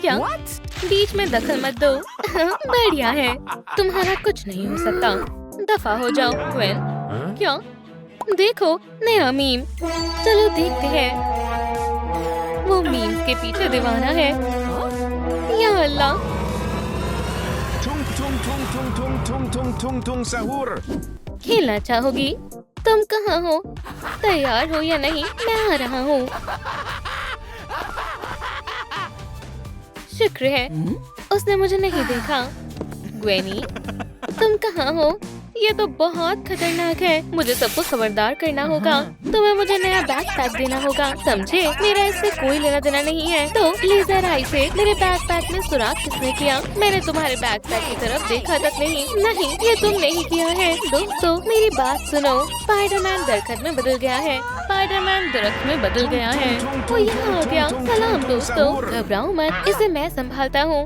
क्या? बीच में दखल मत दो। बढ़िया है, तुम्हारा कुछ नहीं हो सकता। दफा हो जाओ ग्वेन। क्या? देखो नया मीम। चलो देखते हैं। वो मीम्स के पीछे दीवाना है। या अल्लाह। Tung tung tung tung tung tung tung tung tung sahur. खेलना चाहोगी? तुम कहाँ हो? तैयार हो या नहीं? मैं आ रहा हूँ। शुक्र है उसने मुझे नहीं देखा। ग्वेनी, तुम कहाँ हो? ये तो बहुत खतरनाक है। मुझे सबको खबरदार करना होगा। तुम्हें मुझे नया बैकपैक देना होगा, समझे? मेरा इससे कोई लेना देना नहीं है। तो लेजर आई से मेरे बैकपैक में सुराख किसने किया? मैंने तुम्हारे बैकपैक की तरफ देखा तक नहीं। नहीं, ये तुमने ही किया है। दोस्तों मेरी बात सुनो। स्पाइडरमैन दरख्त में बदल गया है। स्पाइडरमैन दरख्त में बदल गया है। वो यहाँ आ गया। सलाम दोस्तों, घबराओ मत, इसे मैं संभालता हूँ।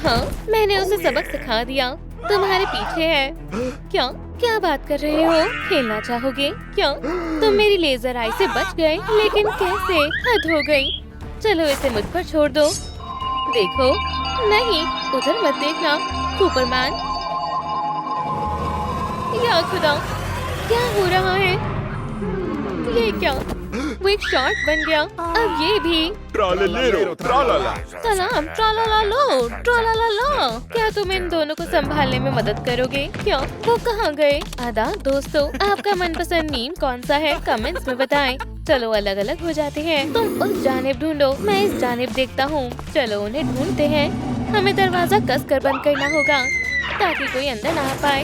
हाँ, मैंने उसे सबक सिखा दिया। तुम्हारे पीछे है। क्या? क्या बात कर रहे हो? खेलना चाहोगे क्या? तुम मेरी लेजर आई से बच गए, लेकिन कैसे? हद हो गई। चलो इसे मुझ पर छोड़ दो। देखो, नहीं, उधर मत देखना। सुपरमैन, या खुदा, क्या हो रहा है? ये क्या? वो एक शॉर्ट बन गया। अब ये भी। Tralalero, tralala. सलाम, ट्रालालालो, ट्रालालाला। क्या तुम इन दोनों को संभालने में मदद करोगे? क्या? वो कहाँ गए? आदाब दोस्तों, आपका मनपसंद मीम कौन सा है? कमेंट्स में बताएं। चलो अलग अलग हो जाते हैं। तुम उस जानिब ढूंढो, मैं इस जानिब देखता हूँ। चलो उन्हें ढूंढते हैं। हमें दरवाजा कस कर बंद करना होगा ताकि कोई अंदर ना आ पाए।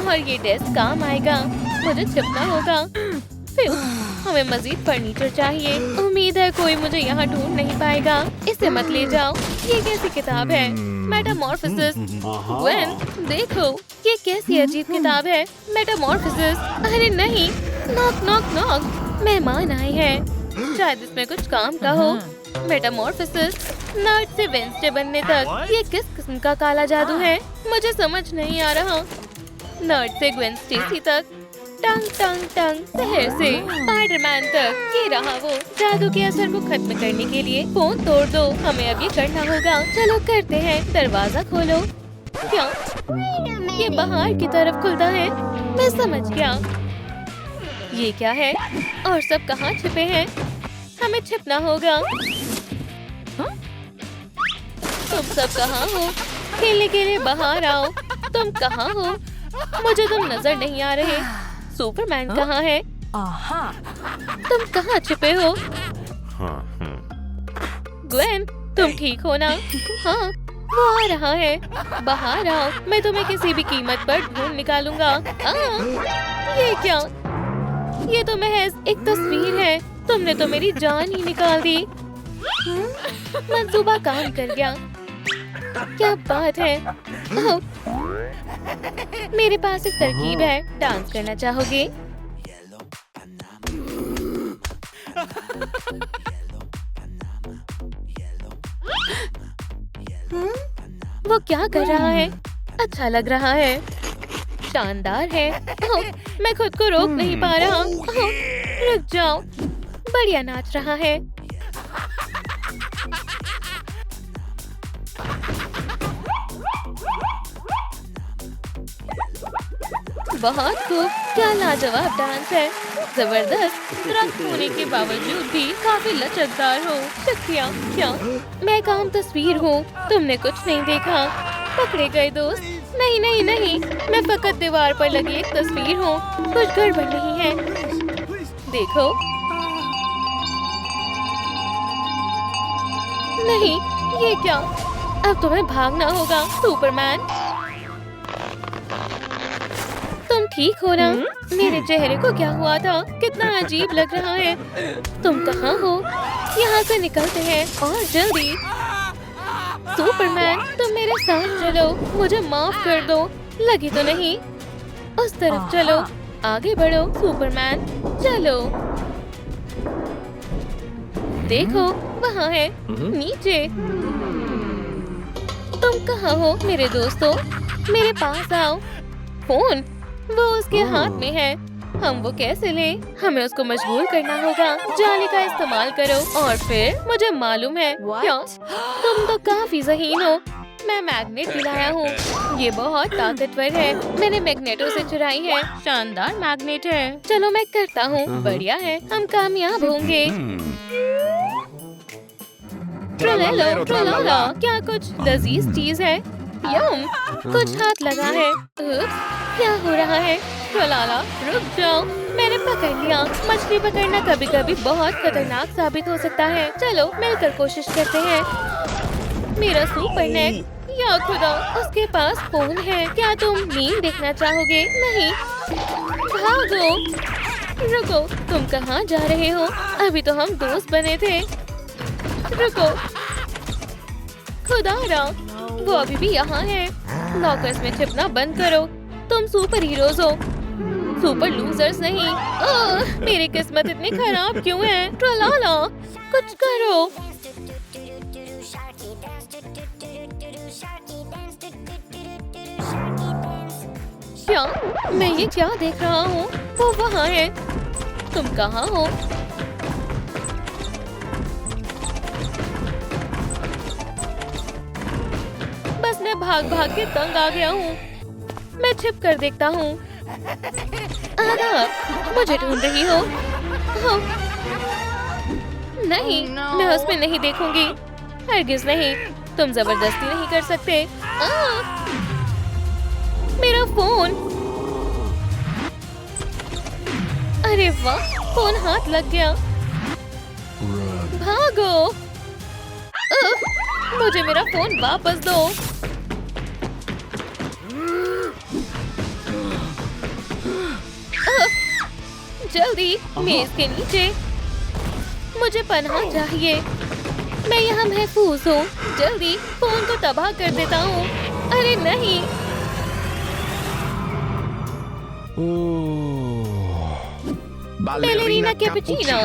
और ये डेस्क काम आएगा। मुझे छिपना होगा। फिर हमें मजीद फर्नीचर चाहिए। उम्मीद है कोई मुझे यहाँ ढूंढ नहीं पाएगा। इसे मत ले जाओ। ये कैसी किताब है? मेटामॉर्फोसिस। ग्वेन, देखो, ये कैसी अजीब किताब है। मेटामॉर्फोसिस। अरे नहीं, नॉक नॉक नॉक। मेहमान आए हैं, शायद इसमें कुछ काम का हो। मेटामॉर्फोसिस, नर्ड से वेंसडे बनने तक ये किस किस्म का काला जादू है? मुझे समझ नहीं आ रहा। नर्ड से ग्वेन स्टेसी तक, टंग टंग टंग शहर से स्पाइडरमैन तक। ये रहा वो। जादू के असर को खत्म करने के लिए फोन तोड़ दो। हमें अब ये करना होगा। चलो करते हैं। दरवाजा खोलो। क्या? ये बाहर की तरफ खुलता है। मैं समझ गया। ये क्या है? और सब कहाँ छिपे हैं? हमें छिपना होगा। तुम सब कहाँ हो? खेलने के लिए बाहर आओ। तुम कहाँ हो? मुझे तुम नजर नहीं आ रहे। सुपरमैन कहाँ है? तुम कहाँ छिपे हो? ग्वेन, तुम ठीक हो ना? हाँ, वो आ रहा है। बाहर आओ, मैं तुम्हें किसी भी कीमत पर ढूंढ निकालूंगा। ये क्या? ये तो महज एक तस्वीर है। तुमने तो मेरी जान ही निकाल दी। मंसूबा काम कर गया। क्या बात है? ओह, मेरे पास एक तरकीब है। डांस करना चाहोगे? वो क्या कर रहा है? अच्छा लग रहा है। शानदार है। ओह, मैं खुद को रोक नहीं पा रहा। ओह, रुक जाओ। बढ़िया नाच रहा है। बहुत खूब। क्या लाजवाब डांस है। जबरदस्त। रक्त होने के बावजूद भी काफी लचकदार हो। शुक्रिया। क्या? मैं एक आम तस्वीर हूँ। तुमने कुछ नहीं देखा। पकड़े गए दोस्त। नहीं नहीं नहीं, मैं फकत दीवार पर लगी एक तस्वीर हूँ। कुछ गड़बड़ नहीं है। देखो। नहीं, ये क्या? अब तुम्हें भागना होगा। सुपरमैन, तुम ठीक हो ना? मेरे चेहरे को क्या हुआ था? कितना अजीब लग रहा है। तुम कहाँ हो? यहाँ से निकलते हैं और जल्दी। सुपरमैन, तुम मेरे साथ चलो। मुझे माफ कर दो। लगी तो नहीं? उस तरफ चलो। आगे बढ़ो सुपरमैन, चलो। देखो, वहाँ है, नीचे। तुम कहाँ हो मेरे दोस्तों? मेरे पास आओ। फोन, वो उसके हाथ में है। हम वो कैसे लें? हमें उसको मजबूर करना होगा। जाली का इस्तेमाल करो और फिर मुझे मालूम है क्या तुम तो काफी ज़हीन हो। मैं मैग्नेट भी लाया हूँ। ये बहुत ताकतवर है। मैंने मैग्नेटो से चुराई है। शानदार मैग्नेट है। चलो मैं करता हूँ। बढ़िया है, हम कामयाब होंगे। ट्रलेलो ट्रलाला, क्या कुछ लजीज चीज है? यम, कुछ हाथ लगा है। क्या हो रहा है? ट्रलाला रुक जाओ, मैंने पकड़ लिया। मछली पकड़ना कभी कभी बहुत खतरनाक साबित हो सकता है। चलो मिलकर कोशिश करते हैं। मेरा सुपर नेट, या खुदा, उसके पास फोन है। क्या तुम मीम देखना चाहोगे? नहीं, भागो। रुको, तुम कहाँ जा रहे हो? अभी तो हम दोस्त बने थे। रुको, खुदारा, वो अभी भी यहाँ है। लॉकर्स में छिपना बंद करो। तुम सुपर हीरोज हो, सुपर लूजर्स नहीं। मेरी किस्मत इतनी खराब क्यों है? ट्रलाला, कुछ करो। क्या मैं ये क्या देख रहा हूँ? वो वहाँ है। तुम कहाँ हो? बस मैं भाग भाग के तंग आ गया हूँ। मैं छिप कर देखता हूँ। आदा, मुझे ढूंढ रही हो? हाँ। नहीं, मैं उसमें नहीं देखूंगी। हरगिज नहीं। तुम जबरदस्ती नहीं कर सकते। मेरा फोन। अरे वाह, फोन हाथ लग गया। भागो। मुझे मेरा फोन वापस दो। जल्दी, मेज के नीचे। मुझे पनाह चाहिए। मैं यहाँ महफूज हूँ। जल्दी, फोन को तबाह कर देता हूँ। अरे नहीं। Ballerina cappuccino.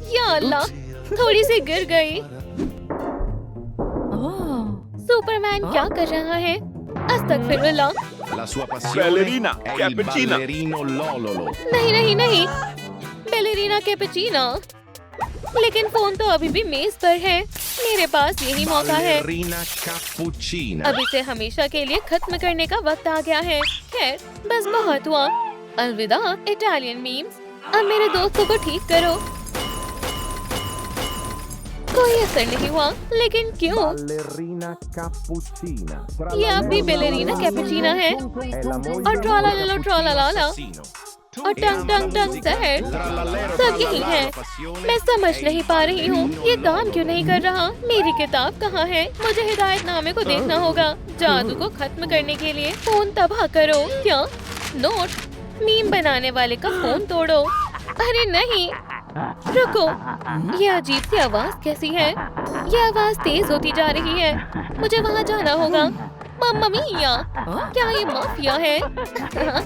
या अल्लाह, थोड़ी सी गिर गई। सुपरमैन क्या कर रहा है? अस्तगफिरुल्लाह। Ballerina नहीं नहीं नहीं, बैलेरिना कैपुचिनो। लेकिन फोन तो अभी भी मेज पर है। मेरे पास यही मौका है। अब इसे हमेशा के लिए खत्म करने का वक्त आ गया है। खैर, बस बहुत हुआ। अलविदा इटालियन मीम्स। अब मेरे दोस्तों को ठीक करो। कोई असर नहीं हुआ, लेकिन क्यों? ये अब भी बैलेरिना कैपुचिनो है। और ट्रालाला ट्रालाला और टंग टंग टंग सहर, सब यही है। मैं समझ नहीं पा रही हूँ, ये काम क्यों नहीं कर रहा? मेरी किताब कहाँ है? मुझे हिदायतनामे को देखना होगा। जादू को खत्म करने के लिए फोन तबाह करो। क्या? नोट, मीम बनाने वाले का फोन तोड़ो। अरे नहीं, रुको। ये अजीब सी आवाज कैसी है? ये आवाज तेज होती जा रही है। मुझे वहाँ जाना होगा। मम्मा मिया, क्या ये माफिया है?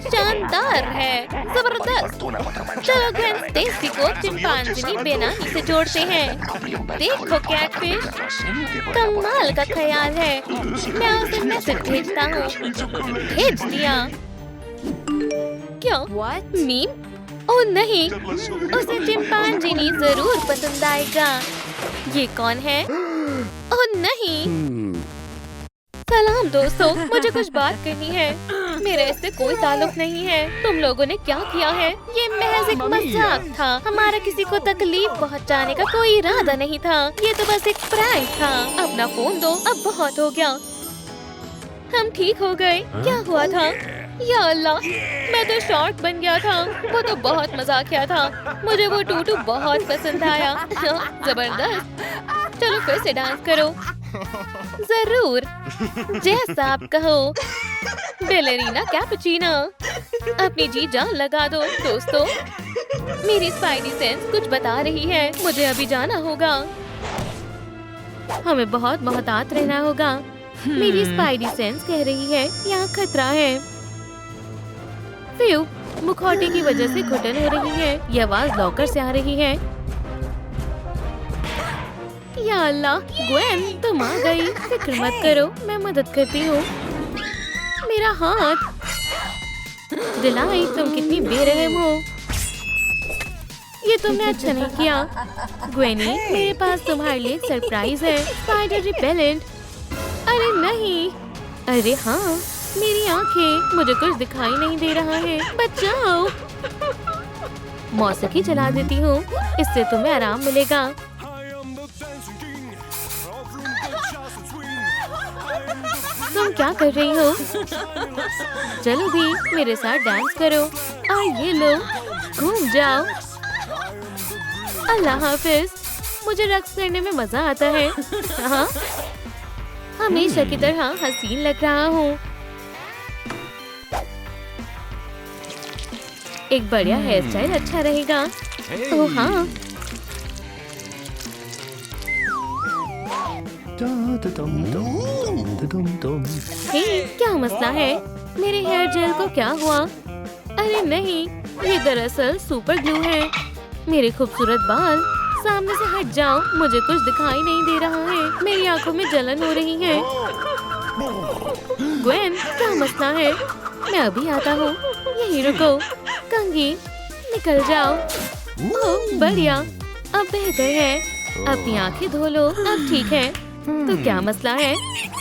शानदार है, जबरदस्त। चलो ग्वेन स्टेसी को चिंपांजी बेनामी से जोड़ते हैं। देखो कैटफिश, कमाल का ख्याल है। मैं उसे मैसेज भेजता हूँ। भेज दिया। क्या? मीम? ओह नहीं, उसे चिंपांजी जरूर पसंद आएगा। ये कौन है? ओह नहीं। सलाम दोस्तों, मुझे कुछ बात करनी है। मेरा इससे कोई ताल्लुक नहीं है। तुम लोगों ने क्या किया है? ये महज एक मजाक था। हमारा किसी को तकलीफ पहुंचाने का कोई इरादा नहीं था। ये तो बस एक प्रैंक था। अपना फोन दो, अब बहुत हो गया। हम ठीक हो गए। क्या हुआ था? या अल्लाह, मैं तो शॉर्ट बन गया था। वो तो बहुत मजाकिया था। मुझे वो टूटू बहुत पसंद आया। जबरदस्त। चलो फिर से डांस करो। जरूर, जैसा आप कहो। बैलेरिना कैपुचिनो, अपनी जी जान लगा दो दोस्तों। मेरी स्पाइडी सेंस कुछ बता रही है। मुझे अभी जाना होगा। हमें बहुत मोहतात रहना होगा। मेरी स्पाइडी सेंस कह रही है यहाँ खतरा है। फ्यू, मुखौटे की वजह से घुटन हो रही है। ये आवाज लॉकर से आ रही है। या अल्लाह, ग्वेन तुम आ गई। फिक्र मत करो, मैं मदद करती हूँ। मेरा हाथ। दिलाई, तुम कितनी बेरहम हो। ये तुमने अच्छा नहीं किया। ग्वेनी, मेरे पास तुम्हारे लिए एक सरप्राइज है, स्पाइडर रिपेलेंट। अरे नहीं। अरे हाँ, मेरी आंखें, मुझे कुछ दिखाई नहीं दे रहा है, बचाओ। मौसीकी चला देती हूँ, इससे तुम्हें आराम मिलेगा। तुम क्या कर रही हो? चलो भी मेरे साथ डांस करो और ये लो, घूम जाओ। अल्लाह हाफिज। मुझे रक्स करने में मजा आता है। हाँ, हमेशा की तरह हसीन लग रहा हूँ। एक बढ़िया हेयर स्टाइल अच्छा रहेगा। ओह हाँ, हे, क्या मसला है? मेरे हेयर जेल को क्या हुआ? अरे नहीं, ये दरअसल सुपर ग्लू है। मेरे खूबसूरत बाल, सामने से हट जाओ, मुझे कुछ दिखाई नहीं दे रहा है। मेरी आंखों में जलन हो रही है। ग्वेन, क्या मसला है? मैं अभी आता हूँ, यहीं रुको। कंघी, निकल जाओ। ओह बढ़िया, अब बेहतर है। अपनी आंखें धो लो, अब ठीक है। तो क्या मसला है?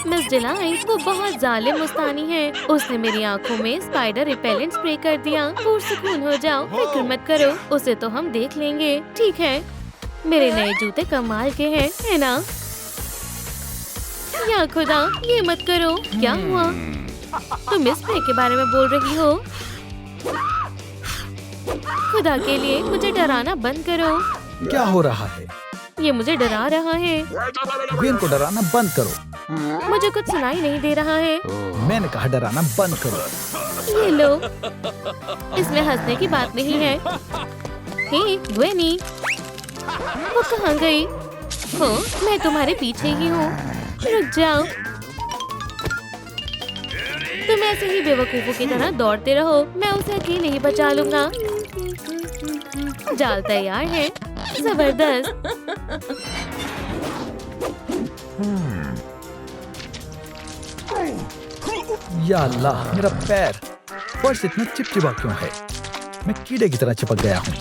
मिस डिलाइट, वो बहुत जालिम मुस्तानी है। उसने मेरी आंखों में स्पाइडर रिपेलेंट स्प्रे कर दिया। पुरसुकून हो जाओ, फिक्र मत करो, उसे तो हम देख लेंगे। ठीक है, मेरे नए जूते कमाल के हैं, है ना? या खुदा, ये मत करो। क्या हुआ? तुम इस स्प्रे के बारे में बोल रही हो? खुदा के लिए मुझे डराना बंद करो। क्या हो रहा है? ये मुझे डरा रहा है। ग्वेन को डराना बंद करो। मुझे कुछ सुनाई नहीं दे रहा है। मैंने कहा डराना बंद करो। ये लो, इसमें हंसने की बात नहीं है। हे ग्वेनी, वो कहाँ गई? हो, मैं तुम्हारे पीछे ही हूँ, रुक जाओ। तुम ऐसे ही बेवकूफों की तरह दौड़ते रहो, मैं उसे अकेले ही बचा लूंगा। जाल तैयार है, जबरदस्त। या अल्लाह, मेरा पैर, फर्श इतना चिपचिपा क्यों है? मैं कीड़े की तरह चिपक गया हूँ।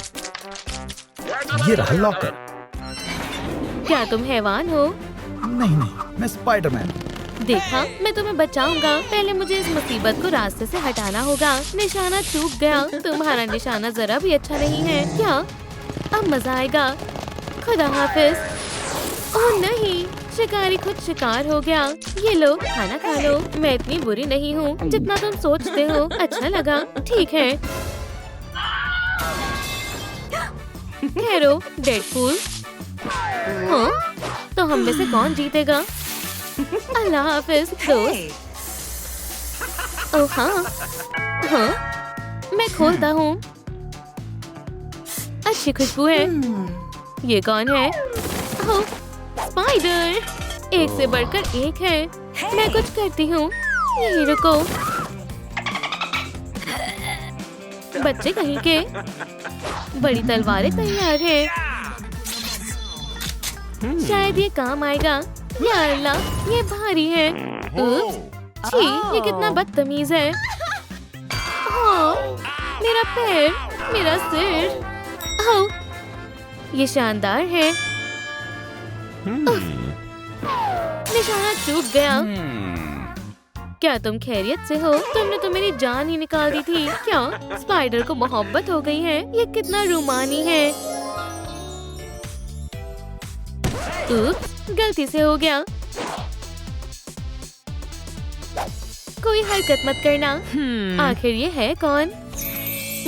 ये रहा लॉकर। क्या तुम हैवान हो? नहीं नहीं, मैं स्पाइडरमैन। देखा, मैं तुम्हें बचाऊंगा। पहले मुझे इस मुसीबत को रास्ते से हटाना होगा। निशाना चूक गया। तुम्हारा निशाना जरा भी अच्छा नहीं है। क्या? अब मजा आएगा। खुदा हाफिज। ओह नहीं, शिकारी खुद शिकार हो गया। ये लो, खाना खा लो। मैं इतनी बुरी नहीं हूँ जितना तुम सोचते हो। अच्छा लगा, ठीक है। ठहरो, डेडपूल। हाँ, तो हम में से कौन जीतेगा? अल्लाह हाफिज दोस्त। ओह हाँ, हाँ, मैं खोलता हूँ। अच्छी खुशबू है। ये कौन है? ओह, स्पाइडर। एक से बढ़कर एक है। मैं कुछ करती हूँ, यहीं रुको। बच्चे कहीं के। बड़ी तलवारें तैयार है। शायद ये काम आएगा। या अल्लाह, ये भारी है। छी, ये कितना बदतमीज है। हाँ, मेरा पैर, मेरा सिर। ओह, ये शानदार है। निशाना चूक गया। क्या तुम खैरियत से हो? तुमने तो मेरी जान ही निकाल दी थी। क्या स्पाइडर को मोहब्बत हो गई है? ये कितना रूमानी है। उप्स, गलती से हो गया। कोई हरकत मत करना। आखिर ये है कौन?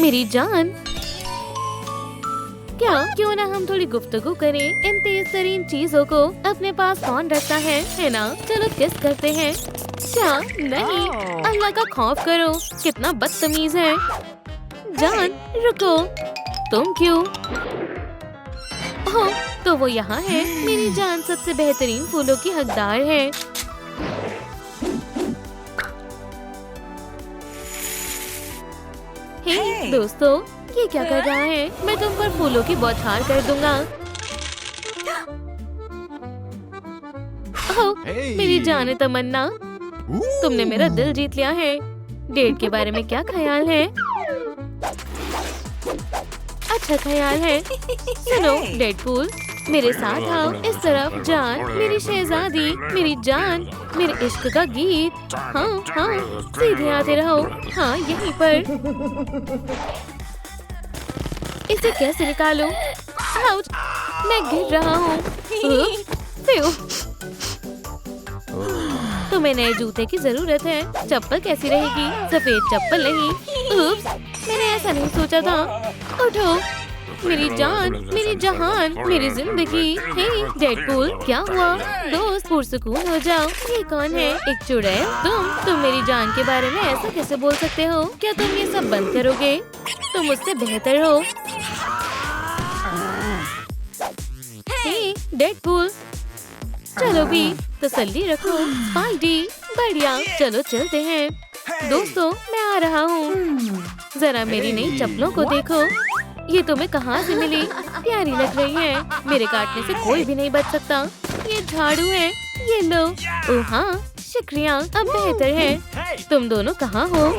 मेरी जान। क्या क्यों ना हम थोड़ी गुफ्तगू करें? इन तेज तरीन चीजों को अपने पास कौन रखता है ना? चलो किस करते हैं। क्या? नहीं, अल्लाह का खौफ करो। कितना बदतमीज है। जान, रुको। तुम क्यों? ओह, तो वो यहाँ है। मेरी जान सबसे बेहतरीन फूलों की हकदार है। हे दोस्तों, ये क्या कर रहा है? मैं तुम पर फूलों की बौछार कर दूंगा। ओह, मेरी जाने तमन्ना, तुमने मेरा दिल जीत लिया है। डेट के बारे में क्या ख्याल है? अच्छा ख्याल है। सुनो डेडपूल, मेरे साथ आओ। इस तरफ जान, मेरी शहजादी, मेरी जान, मेरे इश्क का गीत। हाँ हाँ, सीधे आते रहो। हाँ, यहीं पर। इसे कैसे निकालूं? आउच, मैं गिर रहा हूँ। तुम्हें नए जूते की जरूरत है। चप्पल कैसी रहेगी? सफेद चप्पल नहीं। उप्स, मैंने ऐसा नहीं सोचा था। उठो मेरी जान, मेरी जहान, मेरी जिंदगी। हे डेडपूल, क्या हुआ? दोस्त, पुरसुकून हो जाओ। ये कौन है? एक चुड़ैल? तुम मेरी जान के बारे में ऐसा कैसे बोल सकते हो? क्या तुम ये सब बंद करोगे? तुम मुझसे बेहतर हो। हे डेडपूल, चलो भी, तसल्ली रखो। स्पाइडी, बढ़िया, चलो चलते हैं। दोस्तों, मैं आ रहा हूँ। जरा मेरी नई चप्पलों को देखो। ये तुम्हें कहाँ से मिली? प्यारी लग रही है। मेरे काटने से कोई भी नहीं बच सकता। ये झाड़ू है, ये लो। ओह हाँ, शुक्रिया, अब बेहतर है। तुम दोनों कहाँ हो?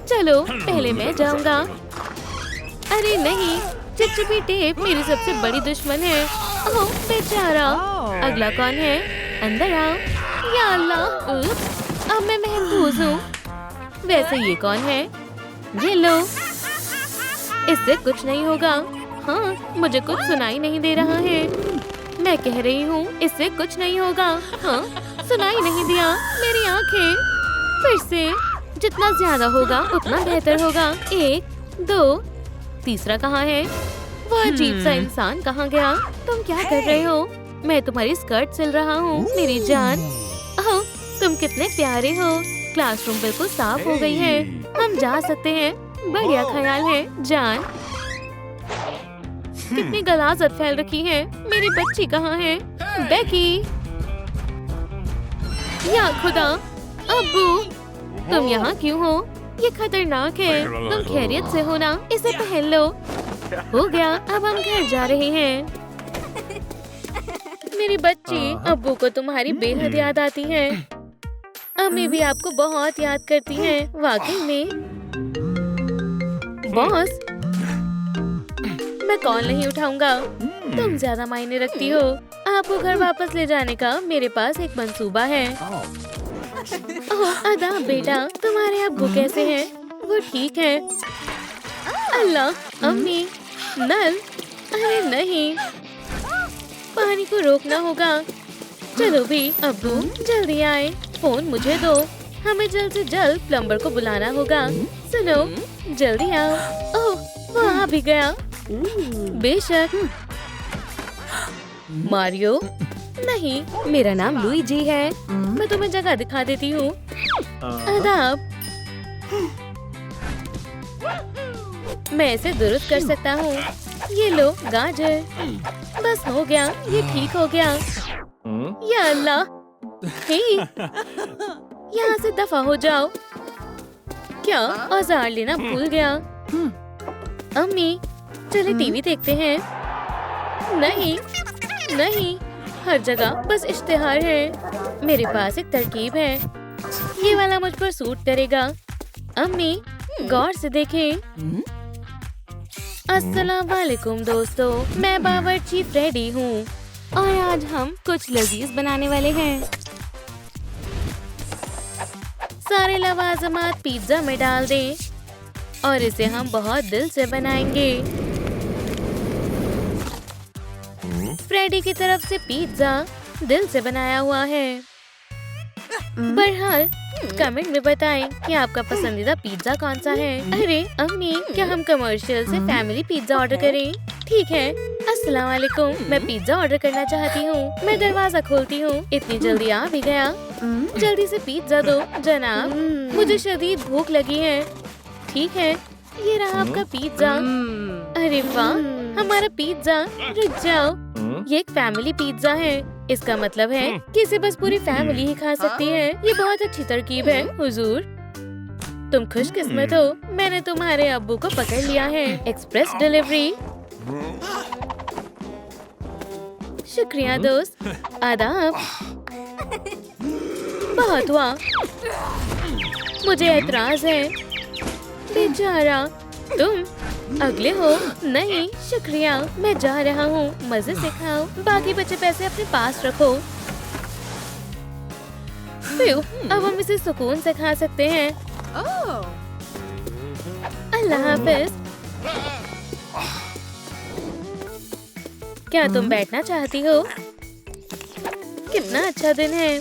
चलो, पहले मैं जाऊंगा। अरे नहीं, चिपचिपी टेप मेरी सबसे बड़ी दुश्मन है। ओह बेचारा। अगला कौन है? अंदर आओ। या अल्लाह, उप्स, अब मैं महफूज हूँ। वैसे ये कौन है? ये लो। इससे कुछ नहीं होगा। हाँ, मुझे कुछ सुनाई नहीं दे रहा है। मैं कह रही हूँ, इससे कुछ नहीं होगा। हाँ, सुनाई नहीं दिया। मेरी आंखें। फिर से, जितना ज्यादा होगा उतना बेहतर होगा। 1 2, तीसरा कहाँ है? वो अजीब सा इंसान कहाँ गया? तुम क्या कर रहे हो? मैं तुम्हारी स्कर्ट सिल रहा हूँ, मेरी जान। ओह, तुम कितने प्यारे हो। क्लासरूम बिल्कुल साफ हो गई है। हम जा सकते हैं। बढ़िया ख्याल है जान। कितनी गलाजत फैल रखी है। मेरी बच्ची कहाँ है? बेकी। या खुदा, अब्बू, तुम यहाँ क्यों हो? ये खतरनाक है। तुम खैरियत से हो ना? इसे पहन लो। हो गया, अब हम घर जा रहे हैं। मेरी बच्ची, अब्बू को तुम्हारी बेहद याद आती है। अम्मी भी आपको बहुत याद करती हैं। वाकई में बॉस, मैं कॉल नहीं उठाऊंगा। तुम ज्यादा मायने रखती हो। आपको घर वापस ले जाने का मेरे पास एक मंसूबा है। ओह अदा बेटा, तुम्हारे अब्बू कैसे हैं? वो ठीक है। अल्लाह, अम्मी, नल। अरे नहीं, पानी को रोकना होगा। चलो भी अब्बू, जल्दी आए। फोन मुझे दो। हमें जल्द से जल्द प्लम्बर को बुलाना होगा। सुनो, जल्दी आओ। ओह, वो आ भी गया। बेशक। मारियो? नहीं, मेरा नाम लुईजी है। मैं तुम्हें जगह दिखा देती हूँ। आदाब। मैं इसे दुरुस्त कर सकता हूँ। ये लो गाजर। बस हो गया, ये ठीक हो गया। या अल्लाह, हे, यहाँ से दफा हो जाओ। क्या औजार लेना भूल गया? अम्मी, चले टीवी देखते हैं। नहीं नहीं, हर जगह बस इश्तिहार है। मेरे पास एक तरकीब है। ये वाला मुझ पर सूट करेगा। अम्मी, गौर से देखें। अस्सलाम वालेकुम दोस्तों, मैं बावर्ची फ्रेडी हूँ और आज हम कुछ लजीज बनाने वाले हैं। सारे लवाजमात पिज्जा में डाल दें और इसे हम बहुत दिल से बनाएंगे। फ्रेडी की तरफ से पिज्जा दिल से बनाया हुआ है। बहरहाल, कमेंट में बताएं कि आपका पसंदीदा पिज्जा कौन सा है। अरे अम्मी, क्या हम कमर्शियल से फैमिली पिज्जा ऑर्डर करें? ठीक है। अस्सलाम वालेकुम, मैं पिज्जा ऑर्डर करना चाहती हूँ। मैं दरवाजा खोलती हूँ। इतनी जल्दी आ भी गया। जल्दी से पिज्जा दो जनाब, मुझे शदीद भूख लगी है। ठीक है, ये रहा आपका पिज्जा। अरे वाह, हमारा पिज्जा। रुक जाओ, ये एक फैमिली पिज्जा है। इसका मतलब है कि इसे बस पूरी फैमिली ही खा सकती है। ये बहुत अच्छी तरकीब है हुजूर। तुम खुशकिस्मत हो, मैंने तुम्हारे अब्बू को पकड़ लिया है। Express delivery. शुक्रिया दोस्त। आदाब। बहुत हुआ, मुझे एतराज है। बेचारा तुम अगले हो। नहीं शुक्रिया, मैं जा रहा हूँ। मजे से खाओ, बाकी बचे पैसे अपने पास रखो। फिर अब हम इसे सुकून से खा सकते हैं। अल्लाह हाफिज। क्या तुम बैठना चाहती हो? कितना अच्छा दिन है।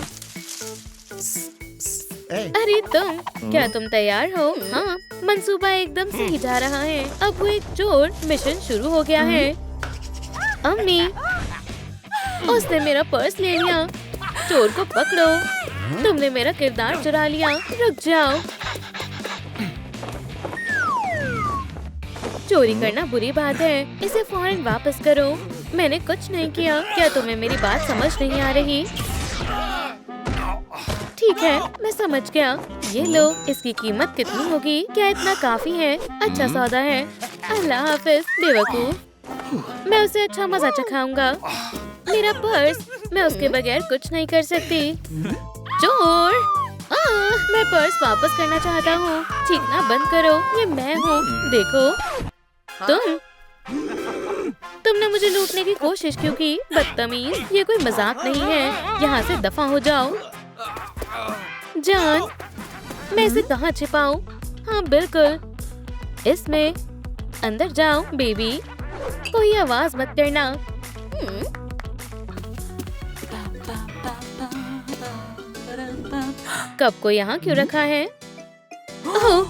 अरे क्या तुम तैयार हो? हाँ, मंसूबा एकदम सही जा रहा है। अब वो एक चोर मिशन शुरू हो गया है। अम्मी, उसने मेरा पर्स ले लिया। चोर को पकड़ो। तुमने मेरा किरदार चुरा लिया। रुक जाओ। चोरी करना बुरी बात है, इसे फौरन वापस करो। मैंने कुछ नहीं किया। क्या तुम्हें मेरी बात समझ नहीं आ रही? ठीक है, मैं समझ गया। ये लो, इसकी कीमत कितनी होगी? क्या इतना काफी है? अच्छा सौदा है। अल्लाह हाफिज बेवकूफ। मैं उसे अच्छा मजा चखाऊंगा। मेरा पर्स, मैं उसके बगैर कुछ नहीं कर सकती। चोर! मैं पर्स वापस करना चाहता हूँ। चीखना बंद करो, ये मैं हूँ। देखो तुमने मुझे लूटने की कोशिश क्यों की? बदतमीज, ये कोई मजाक नहीं है। यहाँ से दफा हो जाओ। जान, मैं इसे कहाँ छिपाऊं? हाँ बिल्कुल, इसमें। अंदर जाओ बेबी, कोई आवाज मत करना। कप को यहाँ क्यों रखा है? ओह!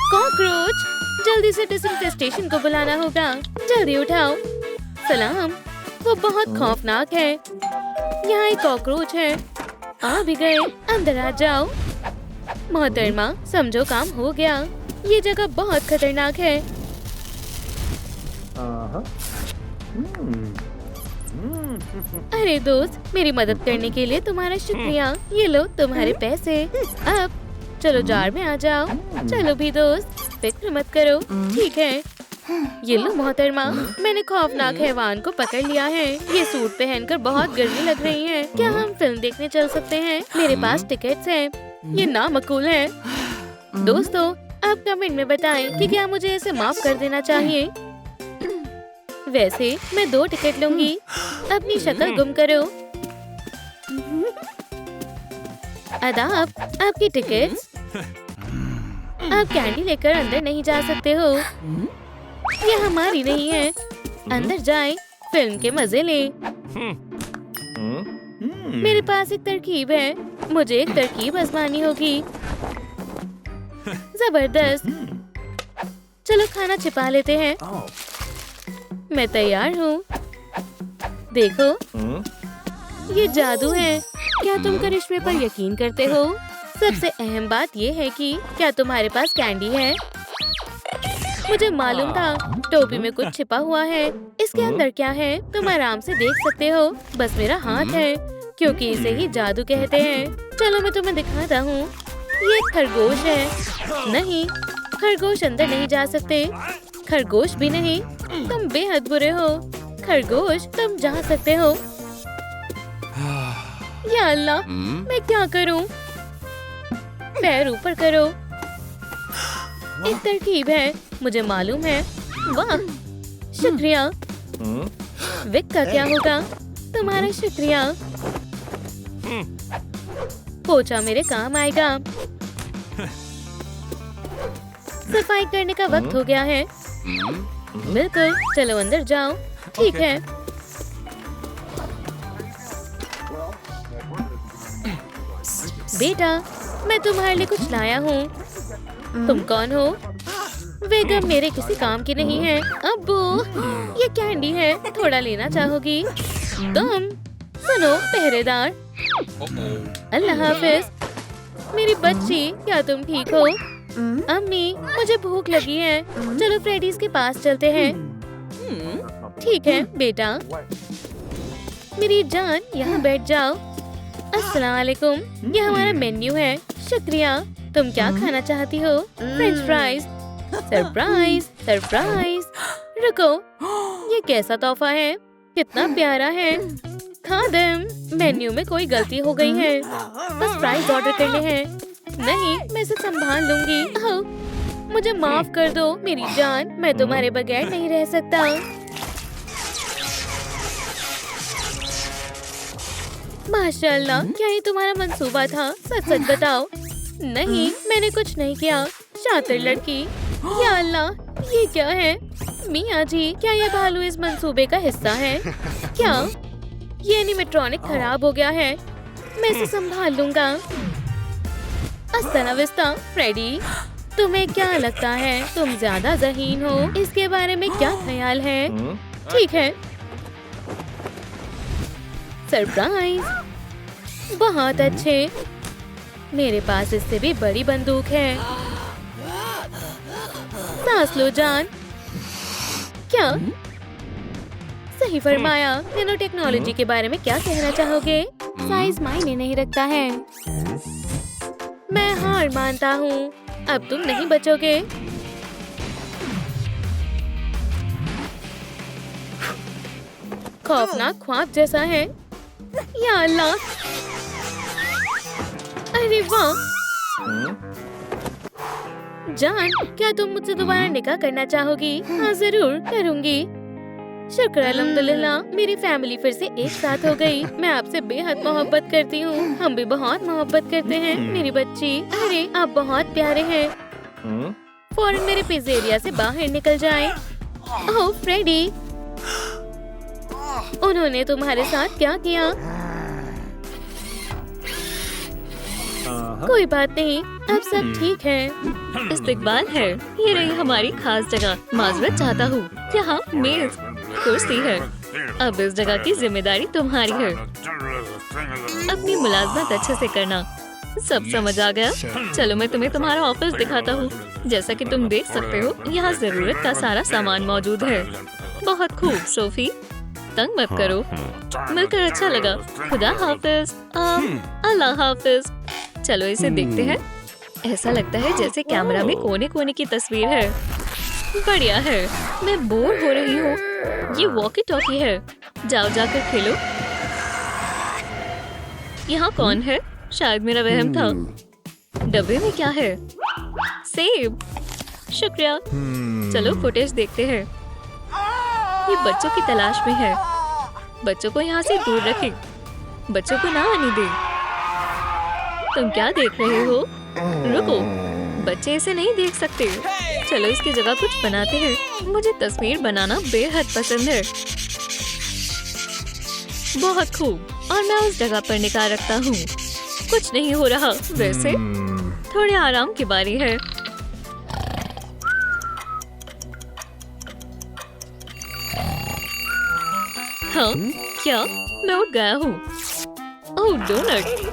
कॉकरोच! जल्दी से डिसइंफेस्टेशन को बुलाना होगा। जल्दी उठाओ। सलाम। वो बहुत खौफनाक है। यहाँ एक कॉकरोच है। आ भी गए। अंदर आ जाओ। मोहतरमा, समझो काम हो गया। ये जगह बहुत खतरनाक है। अरे दोस्त, मेरी मदद करने के लिए तुम्हारा शुक्रिया। ये लो तुम्हारे पैसे। अब चलो जार में आ जाओ। चलो भी दोस्त, फिक्र मत करो। ठीक है, ये लो मोहतरमा, मैंने खौफनाक हैवान को पकड़ लिया है। ये सूट पहनकर बहुत गर्मी लग रही है। क्या हम फिल्म देखने चल सकते हैं? मेरे पास टिकट्स हैं। ये नामकूल है। दोस्तों, आप कमेंट में बताएं कि क्या मुझे इसे माफ कर देना चाहिए। वैसे मैं 2 टिकट लूंगी। अपनी शक्ल गुम करो। आदाब, आपकी टिकट्स। आप कैंडी लेकर अंदर नहीं जा सकते हो। ये हमारी नहीं है। अंदर जाएं, फिल्म के मजे लें। मेरे पास एक तरकीब है। मुझे एक तरकीब आजमानी होगी। जबरदस्त। चलो खाना छिपा लेते हैं। मैं तैयार हूँ। देखो, ये जादू है। क्या तुम करिश्मे पर यकीन करते हो? सबसे अहम बात ये है कि क्या तुम्हारे पास कैंडी है? मुझे मालूम था। टोपी में कुछ छिपा हुआ है। इसके अंदर क्या है तुम आराम से देख सकते हो। बस मेरा हाथ है, क्योंकि इसे ही जादू कहते हैं। चलो मैं तुम्हें दिखाता हूँ। ये खरगोश है। नहीं, खरगोश अंदर नहीं जा सकते। खरगोश भी नहीं। तुम बेहद बुरे हो। खरगोश, तुम जा सकते हो। या अल्लाह, मैं क्या करूं? पैर ऊपर करो। एक तरकीब है, मुझे मालूम है। वाह, शुक्रिया। विक का क्या होगा? तुम्हारा शुक्रिया। पोछा मेरे काम आएगा। सफाई करने का वक्त हो गया है। बिल्कुल, चलो अंदर जाओ। ठीक है। बेटा, मैं तुम्हारे लिए कुछ लाया हूँ। तुम कौन हो? बेगम मेरे किसी काम की नहीं है। अब्बू, ये कैंडी है, थोड़ा लेना चाहोगी? तुम सुनो पहरेदार। अल्लाह हाफिज। मेरी बच्ची, क्या तुम ठीक हो? अम्मी, मुझे भूख लगी है। चलो फ्रेडीज के पास चलते हैं। ठीक है बेटा। मेरी जान, यहाँ बैठ जाओ। अस्सलाम वालेकुम, ये हमारा मेन्यू है। शुक्रिया। तुम क्या खाना चाहती हो? French fries. Surprise surprise. रुको, ये कैसा तोहफा है? कितना प्यारा है। खादिम, मेन्यू में कोई गलती हो गई है। बस फ्राइज ऑर्डर करने हैं। नहीं, मैं इसे संभाल लूंगी। ओह, मुझे माफ कर दो मेरी जान, मैं तुम्हारे बगैर नहीं रह सकता। माशाल्लाह, क्या ये तुम्हारा मंसूबा था? सच सच बताओ। नहीं, मैंने कुछ नहीं किया। शातिर लड़की। या अल्लाह, ये क्या है? मियाँ जी, क्या ये भालू इस मंसूबे का हिस्सा है? क्या ये एनिमेट्रॉनिक खराब हो गया है? मैं इसे संभाल लूंगा। अस्सला विस्ता फ्रेडी। तुम्हें क्या लगता है तुम ज्यादा ज़हीन हो? इसके बारे में क्या ख्याल है? ठीक है। सरप्राइज। बहुत अच्छे। मेरे पास इससे भी बड़ी बंदूक है। सांस लो जान। क्या? सही फरमाया। नैनो टेक्नोलॉजी के बारे में क्या कहना चाहोगे? साइज मायने नहीं रखता है। मैं हार मानता हूँ। अब तुम नहीं बचोगे। खौफनाक ख्वाब जैसा है। या अल्लाह। अरे वाह। जान, क्या तुम मुझसे दोबारा निकाह करना चाहोगी? हाँ, जरूर करूँगी। शुक्र अल्हम्दुलिल्लाह, मेरी फैमिली फिर से एक साथ हो गई। मैं आपसे बेहद मोहब्बत करती हूँ। हम भी बहुत मोहब्बत करते हैं मेरी बच्ची। अरे, आप बहुत प्यारे हैं। फौरन मेरे पिज़्ज़ेरिया से बाहर निकल जाएं। ओह फ्रेडी, उन्होंने तुम्हारे साथ क्या किया? कोई बात नहीं, अब सब ठीक है। इस्तकबाल है। ये रही हमारी खास जगह। माजरत चाहता हूँ। यहाँ मेज कुर्सी है। अब इस जगह की जिम्मेदारी तुम्हारी है। अपनी मुलाजमत अच्छे से करना। सब समझ आ गया? चलो मैं तुम्हें तुम्हारा ऑफिस दिखाता हूँ। जैसा कि तुम देख सकते हो, यहाँ जरूरत का सारा सामान मौजूद है। बहुत खूब सोफी, तंग मत करो। मिलकर अच्छा लगा। खुदा हाफिज। अल्लाह हाफिज। चलो इसे देखते हैं। ऐसा लगता है जैसे कैमरा में कोने कोने की तस्वीर है। बढ़िया है। मैं बोर हो रही हूँ। ये वॉकी टॉकी है। जाओ जाकर खेलो। यहाँ कौन है? शायद मेरा वहम था। डब्बे में क्या है? सेब। शुक्रिया। चलो फुटेज देखते हैं। ये बच्चों की तलाश में है। बच्चों को यहाँ से दूर रखें। बच्चों को ना आने दें। तुम क्या देख रहे हो? रुको, बच्चे इसे नहीं देख सकते। चलो इसकी जगह कुछ बनाते हैं। मुझे तस्वीर बनाना बेहद पसंद है। बहुत खूब। और मैं उस जगह पर निकाह रखता हूँ। कुछ नहीं हो रहा। वैसे थोड़े आराम की बारी है। हाँ, क्या? मैं उठ गया हूँ। ओह डोनट।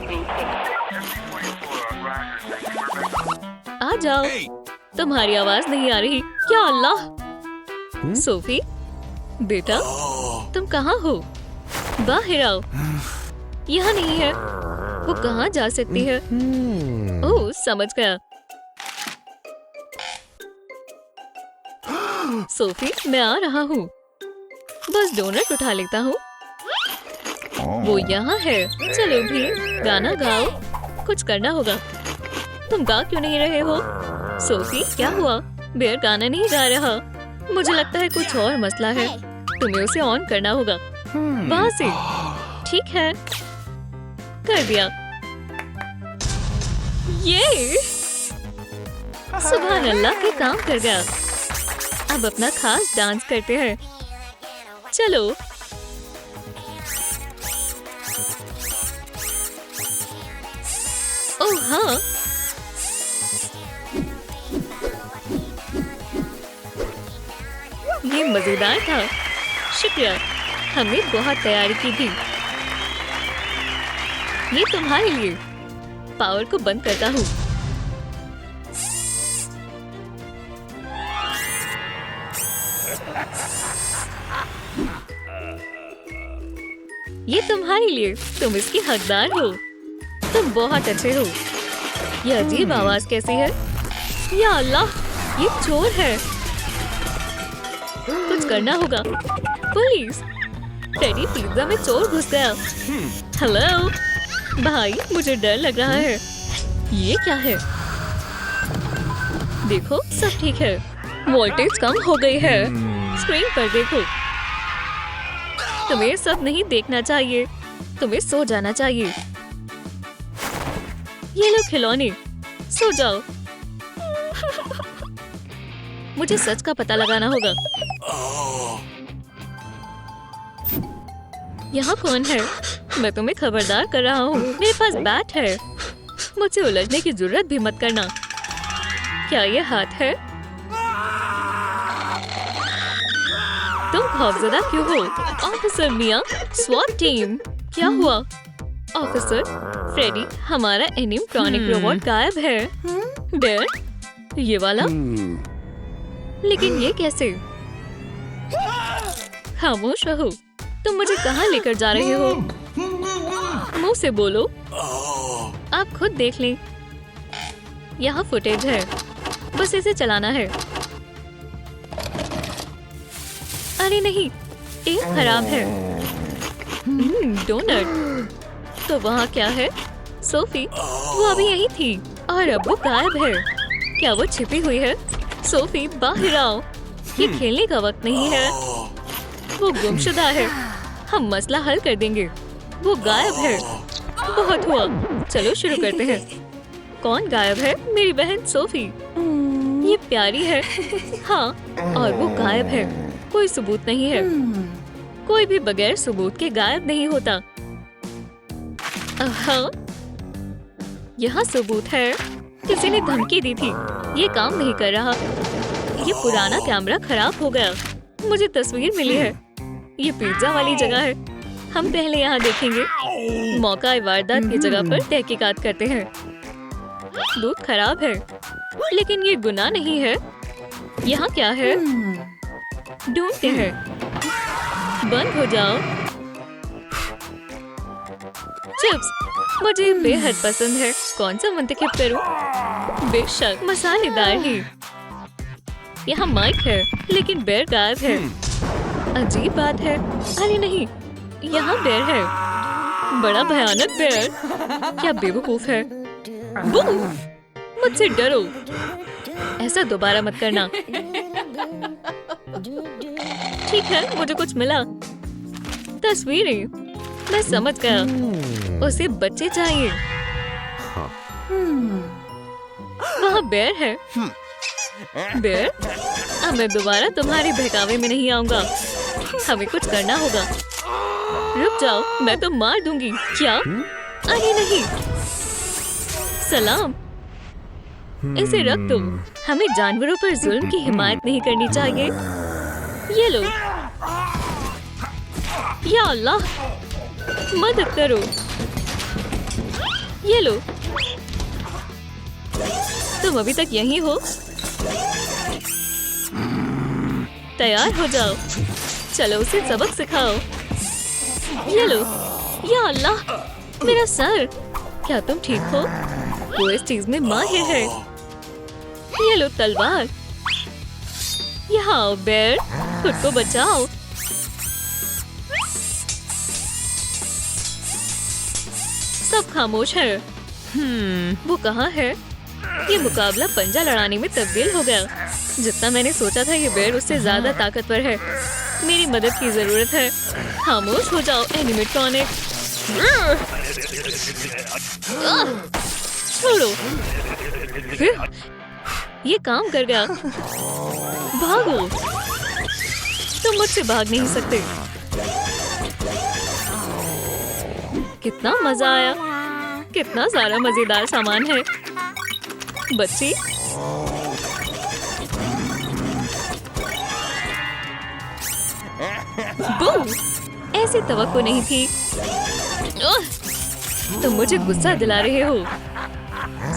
आ जाओ। तुम्हारी आवाज नहीं आ रही। क्या अल्लाह। सोफी बेटा, तुम कहाँ हो? बाहर आओ। यहाँ नहीं है। वो कहाँ जा सकती है? ओह समझ गया। सोफी, मैं आ रहा हूँ। बस डोनट उठा लेता हूँ। वो यहाँ है। चलो भी गाना गाओ। कुछ करना होगा। तुम गा क्यों नहीं रहे हो? सोफी, क्या हुआ? बेयर गाना नहीं गा रहा। मुझे लगता है कुछ और मसला है। तुम्हें उसे ऑन करना होगा। वहाँ से। ठीक है, कर दिया। ये सुभान अल्लाह के काम कर गया। अब अपना खास डांस करते हैं। चलो। ओह हाँ, ये मजेदार था। शुक्रिया, हमने बहुत तैयारी की थी। ये तुम्हारे लिए। पावर को बंद करता हूँ। ये तुम्हारे लिए, तुम इसकी हकदार हो। तुम बहुत अच्छे हो। ये अजीब आवाज कैसी है? या अल्लाह, ये चोर है। कुछ करना होगा। पुलिस! टेडी पिज्जा में चोर घुस गया। हेलो भाई, मुझे डर लग रहा है। ये क्या है? देखो, सब ठीक है। वोल्टेज कम हो गई है। स्क्रीन पर देखो। तुम्हें सब नहीं देखना चाहिए। तुम्हें सो जाना चाहिए। ये लो खिलौने, सो जाओ। मुझे सच का पता लगाना होगा। यहाँ कौन है? मैं तुम्हें खबरदार कर रहा हूँ। मेरे पास बैट है। मुझे उलझने की जरूरत भी मत करना। क्या ये हाथ है? तुम खौफजदा क्यों हो? ऑफिसर मिया, स्वॉट टीम। क्या हुआ? ऑफिसर फ्रेडी, हमारा एनिमेट्रॉनिक रोबोट गायब है। बेयर, ये वाला? लेकिन ये कैसे? खामोश रहो। तुम मुझे कहाँ लेकर जा रहे हो? मुंह से बोलो। आप खुद देख लें। यहाँ फुटेज है, बस इसे चलाना है। अरे नहीं, टेप खराब है। डोनट। तो वहाँ क्या है? सोफी, वो अभी यही थी और अब वो गायब है। क्या वो छिपी हुई है? सोफी, बाहर आओ। ये खेलने का वक्त नहीं है। वो गुमशुदा है। हम मसला हल कर देंगे। वो गायब है। बहुत हुआ, चलो शुरू करते हैं। कौन गायब है? मेरी बहन सोफी। ये प्यारी है। हाँ, और वो गायब है। कोई सबूत नहीं है। कोई भी बगैर सबूत के गायब नहीं होता। हाँ, यहाँ सबूत है। किसी ने धमकी दी थी। ये काम नहीं कर रहा। ये पुराना कैमरा खराब हो गया। मुझे तस्वीर मिली है। ये पिज्जा वाली जगह है। हम पहले यहाँ देखेंगे। मौका वारदात की जगह पर तहकीकात करते हैं। दूध खराब है, लेकिन ये गुनाह नहीं है। यहाँ क्या है? ढूंढते हैं। बंद हो जाओ। चिप्स मुझे बेहद पसंद है। कौन सा मुंतखब करूं? बेशक मसालेदार ही। यहाँ माइक है, लेकिन बेर गायब है। अजीब बात है। अरे नहीं, यहाँ बेर है। बड़ा भयानक बेर। क्या बेवकूफ है? मुझसे डरो। ऐसा दोबारा मत करना। ठीक है, मुझे कुछ मिला। तस्वीरें। मैं समझ गया। उसे बच्चे चाहिए। वहाँ बेर है। बेर, अब मैं दोबारा तुम्हारे बहकावे में नहीं आऊंगा। हमें कुछ करना होगा। रुक जाओ, मैं तो मार दूंगी। क्या? अरे नहीं। सलाम। इसे रख दो। हमें जानवरों पर जुल्म की हिमायत नहीं करनी चाहिए। ये लो। या अल्लाह, मदद करो। ये लो। तुम अभी तक यहीं हो? तैयार हो जाओ। चलो उसे सबक सिखाओ। ये लो। या अल्लाह, मेरा सर। क्या तुम ठीक हो? वो इस चीज में माहिर है। ये लो तलवार। यहाँ आओ बेर, खुद को बचाओ। सब खामोश है। वो कहाँ है? ये मुकाबला पंजा लड़ाने में तब्दील हो गया। जितना मैंने सोचा था, ये बेर उससे ज्यादा ताकतवर है। मेरी मदद की जरूरत है। खामोश हो जाओ एनिमेट्रॉनिक। छोड़ो। ये काम कर गया। भागो। तुम मुझसे भाग नहीं सकते। कितना मजा आया। कितना सारा मजेदार सामान है। बच्ची, बूम! ऐसी तवक्को नहीं थी। तुम मुझे गुस्सा दिला रहे हो।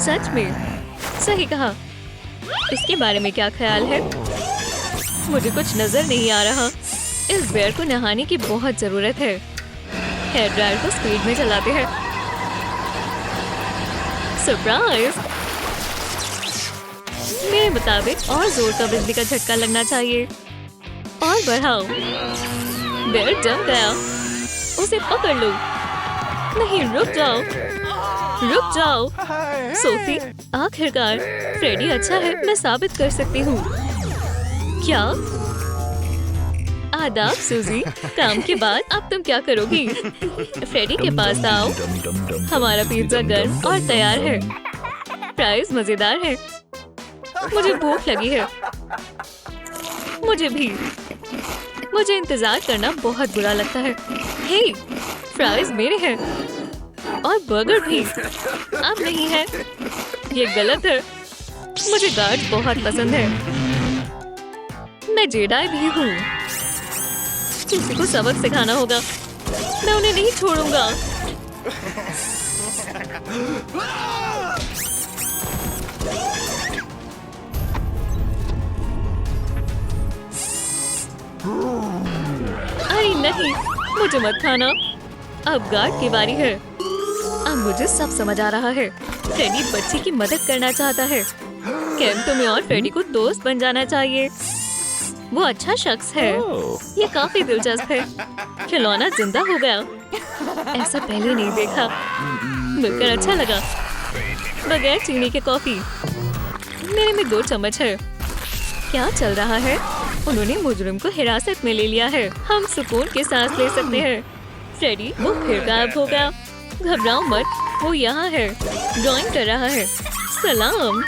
सच में। सही कहा। इसके बारे में क्या ख्याल है? मुझे कुछ नजर नहीं आ रहा। इस बेर को नहाने की बहुत जरूरत है। हेयर ड्रायर को स्पीड में चलाते हैं। सरप्राइज! मेरे मुताबिक और जोर का बिजली का झटका लगना चाहिए। और बढ़ाओ। बेर जम गया। उसे पकड़ लो। नहीं, रुक जाओ, रुक जाओ। सोफी, आखिरकार फ्रेडी अच्छा है, मैं साबित कर सकती हूँ। क्या? आदाब सूजी, काम के बाद अब तुम क्या करोगी? फ्रेडी के पास आओ। हमारा पिज्जा गर्म और तैयार है। फ्राइज मजेदार है। मुझे भूख लगी है। मुझे भी। मुझे इंतजार करना बहुत बुरा लगता है। हे, फ्राइज मेरे हैं और बर्गर भी। अब नहीं है, ये गलत है। मुझे गार्ड बहुत पसंद है। मैं जेडाई भी हूँ। किसी को सबक सिखाना होगा। मैं उन्हें नहीं छोड़ूंगा। अरे नहीं, मुझे मत खाना। अब गार्ड की बारी है। अब मुझे सब समझ आ रहा है। फ्रेडी बच्ची की मदद करना चाहता है। केम, तुम्हें और फ्रेडी को दोस्त बन जाना चाहिए। वो अच्छा शख्स है। ये काफी दिलचस्प है। खिलौना जिंदा हो गया। ऐसा पहले नहीं देखा। मिलकर अच्छा लगा। बगैर चीनी के कॉफी। मेरे में 2 चम्मच है। क्या चल रहा है? उन्होंने मुजरिम को हिरासत में ले लिया है। हम सुकून के सांस ले सकते हैं। फ्रेडी, वो फिर गायब हो गया। घबराओ मत, वो यहाँ है। ड्राइंग कर रहा है। सलाम।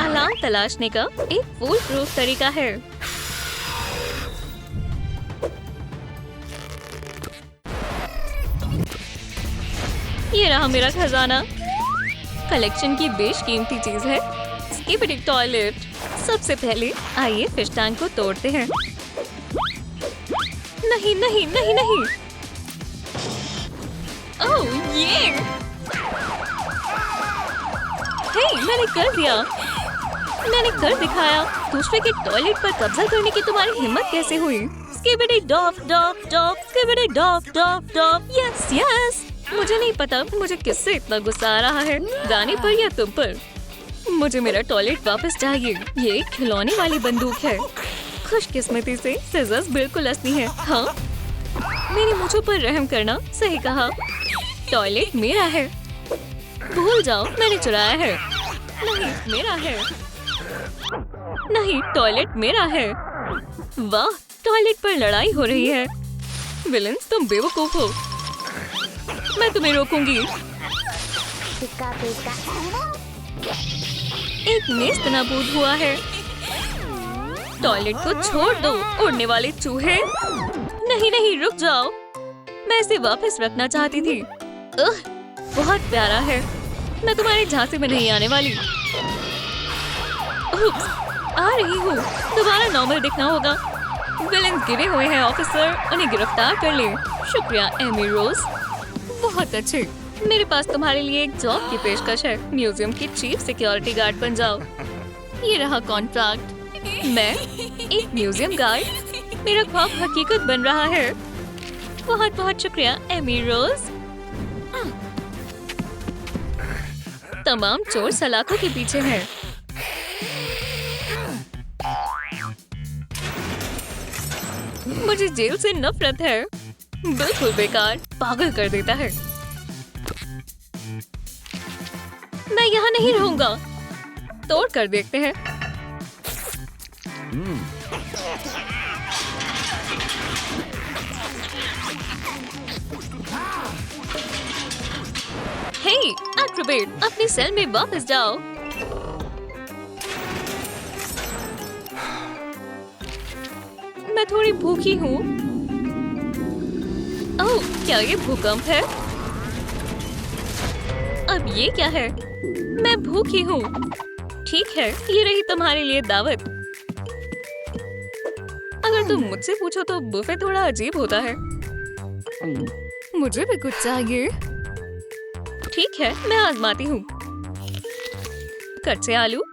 अलार्म तलाशने का एक फूल प्रूफ तरीका है। ये रहा मेरा खजाना। कलेक्शन की बेशकीमती चीज है। स्किपिडी टॉयलेट। सबसे पहले आइए फिश टैंक को तोड़ते हैं। नहीं नहीं नहीं नहीं। ओह ये! हे, मैंने कर दिया। मैंने कर दिखाया। दूसरे के टॉयलेट पर कब्जा करने की तुम्हारी हिम्मत कैसे हुई? Skibidi dop dop dop, skibidi dop dop dop. Yes yes. मुझे नहीं पता मुझे किससे इतना गुस्सा आ रहा है, गाने पर या तुम पर। मुझे मेरा टॉयलेट वापस चाहिए। ये एक खिलौने वाली बंदूक है। खुशकिस्मती से सिजर्स बिल्कुल असली है। हाँ, मेरी मूंछों पर रहम करना। सही कहा। टॉयलेट मेरा है। भूल जाओ, मैंने चुराया है। नहीं, मेरा है। नहीं, टॉयलेट मेरा है। वाह, टॉयलेट पर लड़ाई हो रही है। विलेंस, तुम बेवकूफ हो। मैं तुम्हें रोकूंगी। एक नेस्तनाबूद हुआ है। टॉयलेट को छोड़ दो, उड़ने वाले चूहे। नहीं नहीं, रुक जाओ। मैं इसे वापस रखना चाहती थी। बहुत प्यारा है। मैं तुम्हारे झांसे में नहीं आने वाली। उप्स, आ रही हूँ। दोबारा नॉर्मल दिखना होगा। विलेन गिरे हुए हैं ऑफिसर, उन्हें गिरफ्तार कर ले। शुक्रिया एमी रोज, बहुत अच्छे। मेरे पास तुम्हारे लिए एक जॉब की पेशकश है। म्यूजियम की चीफ सिक्योरिटी गार्ड बन जाओ। ये रहा कॉन्ट्रैक्ट। मैं एक म्यूजियम गार्ड। मेरा ख्वाब हकीकत बन रहा है। बहुत बहुत शुक्रिया एमी रोज। तमाम चोर सलाखों के पीछे हैं। मुझे जेल से नफरत है। बिल्कुल बेकार, पागल कर देता है। मैं यहाँ नहीं रहूंगा। तोड़ कर देखते हैं। हे, एक्रोबेट, अपनी सेल में वापस जाओ। मैं थोड़ी भूखी हूँ। ओह, क्या ये भूकंप है? अब ये क्या है? मैं भूखी हूँ। ठीक है, ये रही तुम्हारे लिए दावत। अगर तुम मुझसे पूछो तो बुफे थोड़ा अजीब होता है। मुझे भी कुछ चाहिए। ठीक है, मैं आजमाती हूँ। कच्चे आलू,